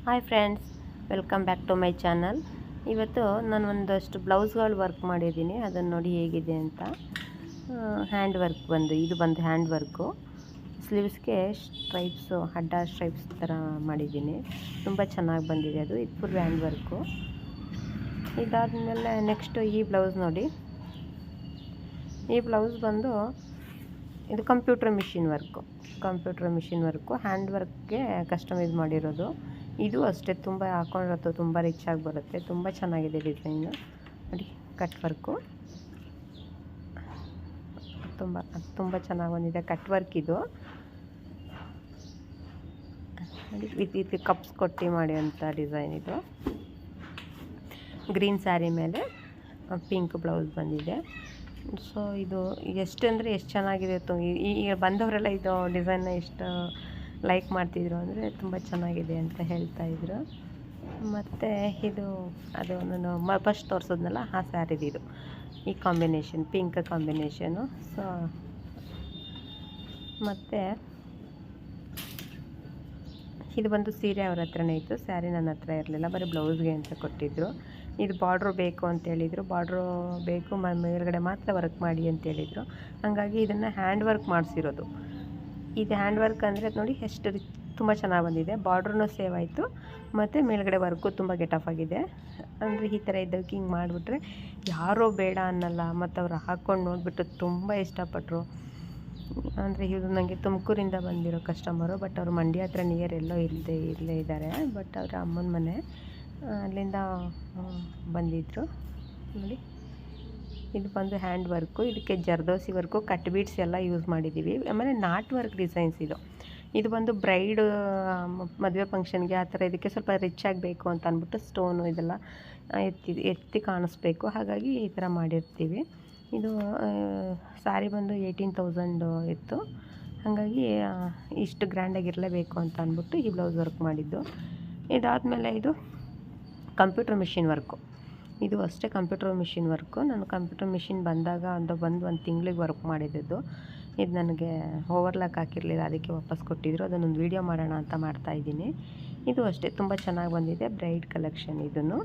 Hi friends, welcome back to my channel. ಇವತ್ತು ನಾನು ಒಂದಷ್ಟು ಬ್ಲೌಸ್ಗಳು ವರ್ಕ್ ಮಾಡಿದ್ದೀನಿ, ಅದನ್ನು ನೋಡಿ ಹೇಗಿದೆ ಅಂತ. ಹ್ಯಾಂಡ್ ವರ್ಕ್ ಇದು ಬಂದು ಹ್ಯಾಂಡ್ ವರ್ಕು. ಸ್ಲೀವ್ಸ್ಗೆ ಸ್ಟ್ರೈಪ್ಸು, ಅಡ್ಡ ಸ್ಟ್ರೈಪ್ಸ್ ಥರ ಮಾಡಿದ್ದೀನಿ. ತುಂಬ ಚೆನ್ನಾಗಿ ಬಂದಿದೆ ಅದು. ಇದು ಫುಲ್ ಹ್ಯಾಂಡ್ ವರ್ಕು. ಇದಾದಮೇಲೆ ನೆಕ್ಸ್ಟು ಈ ಬ್ಲೌಸ್ ನೋಡಿ. ಈ ಬ್ಲೌಸ್ ಬಂದು ಇದು ಕಂಪ್ಯೂಟರ್ ಮಿಷಿನ್ ವರ್ಕು. ಹ್ಯಾಂಡ್ ವರ್ಕ್ಗೆ ಕಸ್ಟಮೈಸ್ ಮಾಡಿರೋದು. ಇದು ಅಷ್ಟೇ, ತುಂಬ ಹಾಕೊಂಡಿರೋದು ತುಂಬ ರಿಚ್ ಆಗಿ ಬರುತ್ತೆ. ತುಂಬ ಚೆನ್ನಾಗಿದೆ ಡಿಸೈನು ನೋಡಿ. ಕಟ್ ವರ್ಕು ತುಂಬ ಚೆನ್ನಾಗಿ ಬಂದಿದೆ. ಕಟ್ ವರ್ಕ್ ಇದು ನೋಡಿ. ವಿತ್ ಕಪ್ಸ್ ಕೊಟ್ಟು ಮಾಡಿರೋಂಥ ಡಿಸೈನ್ ಇದು. ಗ್ರೀನ್ ಸ್ಯಾರಿ ಮೇಲೆ ಪಿಂಕ್ ಬ್ಲೌಸ್ ಬಂದಿದೆ. ಸೊ ಇದು ಎಷ್ಟು ಅಂದರೆ ಎಷ್ಟು ಚೆನ್ನಾಗಿದೆ. ಈಗ ಬಂದವರೆಲ್ಲ ಇದು ಡಿಸೈನ್ನ ಎಷ್ಟು ಲೈಕ್ ಮಾಡ್ತಿದ್ರು ಅಂದರೆ ತುಂಬ ಚೆನ್ನಾಗಿದೆ ಅಂತ ಹೇಳ್ತಾಯಿದ್ರು. ಮತ್ತು ಇದು ಅದು ನಾನು ಫಸ್ಟ್ ತೋರಿಸೋದ್ನಲ್ಲ ಆ ಸ್ಯಾರಿದು ಇದು. ಈ ಕಾಂಬಿನೇಷನ್ ಪಿಂಕ್ ಕಾಂಬಿನೇಷನು. ಸೊ ಮತ್ತು ಇದು ಬಂದು ಸೀರೆ ಅವ್ರ ಹತ್ರನೇ ಇತ್ತು, ಸ್ಯಾರಿ ನನ್ನ ಹತ್ರ ಇರಲಿಲ್ಲ, ಬರೀ ಬ್ಲೌಸ್ಗೆ ಅಂತ ಕೊಟ್ಟಿದ್ದರು. ಇದು ಬಾರ್ಡ್ರು ಬೇಕು ಅಂತೇಳಿದರು. ಬಾರ್ಡ್ರು ಬೇಕು, ಮೇಲ್ಗಡೆ ಮಾತ್ರ ವರ್ಕ್ ಮಾಡಿ ಅಂತೇಳಿದರು. ಹಾಗಾಗಿ ಇದನ್ನು ಹ್ಯಾಂಡ್ ವರ್ಕ್ ಮಾಡಿಸಿರೋದು. ಇದು ಹ್ಯಾಂಡ್ ವರ್ಕ್ ಅಂದರೆ ನೋಡಿ ಎಷ್ಟು ತುಂಬ ಚೆನ್ನಾಗಿ ಬಂದಿದೆ. ಬಾರ್ಡ್ರೂ ಸೇವ್ ಆಯಿತು, ಮತ್ತು ಮೇಲ್ಗಡೆ ವರ್ಕು ತುಂಬ ಗೆಟಫ್ ಆಗಿದೆ. ಅಂದರೆ ಈ ಥರ ಇದ್ದಕ್ಕೆ ಹಿಂಗೆ ಮಾಡಿಬಿಟ್ರೆ ಯಾರೋ ಬೇಡ ಅನ್ನಲ್ಲ. ಮತ್ತು ಅವ್ರು ಹಾಕ್ಕೊಂಡು ನೋಡಿಬಿಟ್ಟು ತುಂಬ ಇಷ್ಟಪಟ್ಟರು. ಅಂದರೆ ಇದು ನನಗೆ ತುಮಕೂರಿಂದ ಬಂದಿರೋ ಕಸ್ಟಮರು, ಬಟ್ ಅವರು ಮಂಡ್ಯ ಹತ್ರ ನಿಯರ್ ಎಲ್ಲೋ ಇಲ್ಲೇ ಇದ್ದಾರೆ. ಬಟ್ ಅವರ ಅಮ್ಮನ ಮನೆ ಅಲ್ಲಿಂದ ಬಂದಿದ್ದರು ನೋಡಿ. ಇದು ಬಂದು ಹ್ಯಾಂಡ್ ವರ್ಕು. ಇದಕ್ಕೆ ಜರ್ದೋಸಿ ವರ್ಕು, ಕಟ್ ಬೀಡ್ಸ್ ಎಲ್ಲ ಯೂಸ್ ಮಾಡಿದ್ದೀವಿ. ಆಮೇಲೆ ನಾಟ್ ವರ್ಕ್ ಡಿಸೈನ್ಸ್ ಇದು ಬಂದು ಬ್ರೈಡ್ ಮದುವೆ ಫಂಕ್ಷನ್ಗೆ ಆ ಥರ ಇದಕ್ಕೆ ಸ್ವಲ್ಪ ರಿಚ್ ಆಗಬೇಕು ಅಂತ ಅಂದ್ಬಿಟ್ಟು ಸ್ಟೋನು ಇದೆಲ್ಲ ಎತ್ತಿ ಕಾಣಿಸ್ಬೇಕು. ಹಾಗಾಗಿ ಈ ಥರ ಮಾಡಿರ್ತೀವಿ. ಇದು ಸ್ಯಾರಿ ಬಂದು 18,000 ಇತ್ತು. ಹಾಗಾಗಿ ಇಷ್ಟು ಗ್ರ್ಯಾಂಡಾಗಿರಲೇಬೇಕು ಅಂತ ಅಂದ್ಬಿಟ್ಟು ಈ ಬ್ಲೌಸ್ ವರ್ಕ್ ಮಾಡಿದ್ದು. ಇದಾದಮೇಲೆ ಇದು ಕಂಪ್ಯೂಟರ್ ಮಿಷಿನ್ ವರ್ಕು. ಇದು ಅಷ್ಟೇ ಕಂಪ್ಯೂಟರ್ ಮಿಷಿನ್ ವರ್ಕು. ನಾನು ಕಂಪ್ಯೂಟರ್ ಮಿಷಿನ್ ಬಂದಾಗ ಒಂದು ತಿಂಗಳಿಗೆ ವರ್ಕ್ ಮಾಡಿದ್ದು. ಇದು ನನಗೆ ಓವರ್ಲಾಕ್ ಹಾಕಿರಲಿಲ್ಲ, ಅದಕ್ಕೆ ವಾಪಸ್ ಕೊಟ್ಟಿದ್ದರು. ಅದನ್ನೊಂದು ವೀಡಿಯೋ ಮಾಡೋಣ ಅಂತ ಮಾಡ್ತಾಯಿದ್ದೀನಿ. ಇದು ಅಷ್ಟೇ ತುಂಬ ಚೆನ್ನಾಗಿ ಬಂದಿದೆ. ಬ್ರೈಡ್ ಕಲೆಕ್ಷನ್ ಇದನ್ನು.